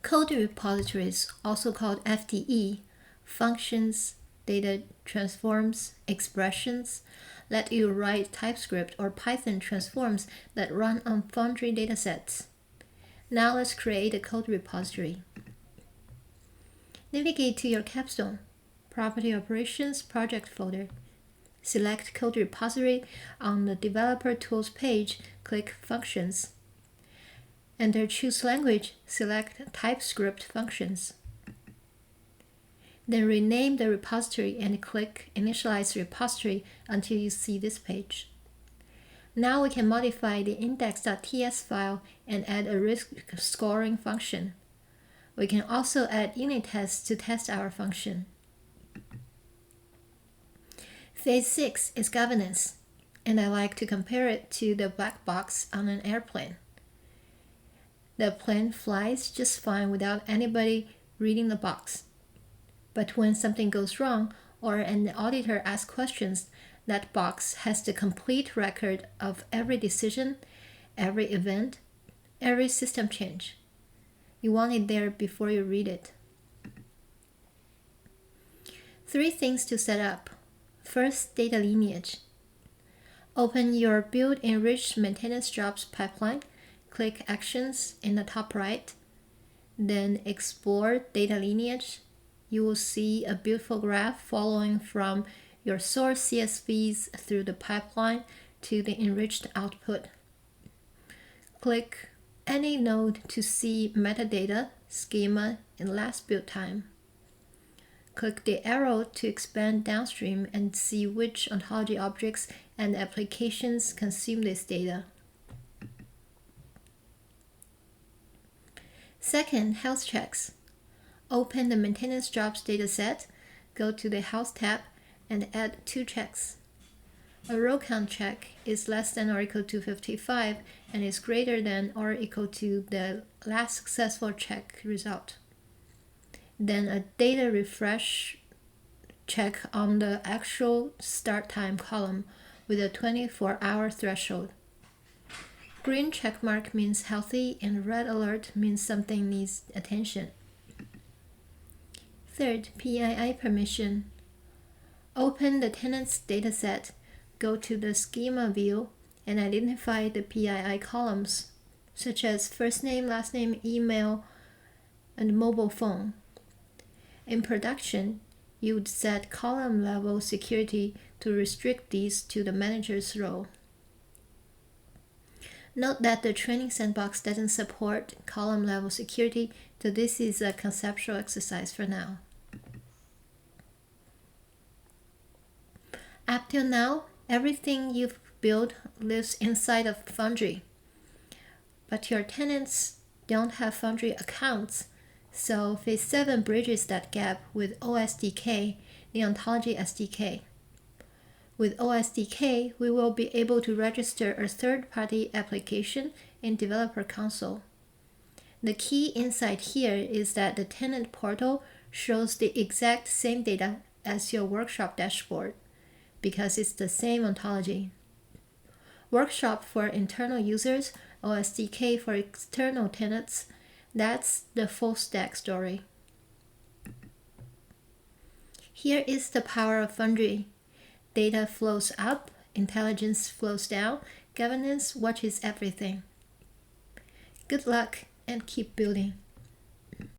Code repositories, also called FDE, functions, data transforms, expressions, let you write TypeScript or Python transforms that run on Foundry datasets. Now let's create a code repository. Navigate to your capstone, Property Operations Project folder. Select Code Repository on the Developer Tools page, click Functions. Under Choose Language, select TypeScript Functions. Then rename the repository and click Initialize Repository until you see this page. Now we can modify the index.ts file and add a risk scoring function. We can also add unit tests to test our function. Phase 6 is governance, and I like to compare it to the black box on an airplane. The plane flies just fine without anybody reading the box. But when something goes wrong or an auditor asks questions, that box has the complete record of every decision, every event, every system change. You want it there before you read it. 3 things to set up. First, data lineage. Open your Build Enriched Maintenance Jobs pipeline, click Actions in the top right, then Explore Data Lineage. You will see a beautiful graph following from your source CSVs through the pipeline to the enriched output. Click any node to see metadata, schema, and last build time. Click the arrow to expand downstream and see which ontology objects and applications consume this data. Second, health checks. Open the maintenance jobs dataset, go to the health tab, and add 2 checks. A row count check is less than or equal to 55 and is greater than or equal to the last successful check result. Then a data refresh check on the actual start time column with a 24-hour threshold. Green checkmark means healthy and red alert means something needs attention. Third, PII permission. Open the tenants dataset, go to the schema view, and identify the PII columns, such as first name, last name, email, and mobile phone. In production, you would set column level security to restrict these to the manager's role. Note that the training sandbox doesn't support column level security, so this is a conceptual exercise for now. Up till now, everything you've built lives inside of Foundry. But your tenants don't have Foundry accounts, so Phase 7 bridges that gap with OSDK, the Ontology SDK. With OSDK, we will be able to register a third-party application in Developer Console. The key insight here is that the tenant portal shows the exact same data as your workshop dashboard, because it's the same ontology. Workshop for internal users, OSDK for external tenants, that's the full stack story. Here is the power of Foundry. Data flows up, intelligence flows down, governance watches everything. Good luck and keep building.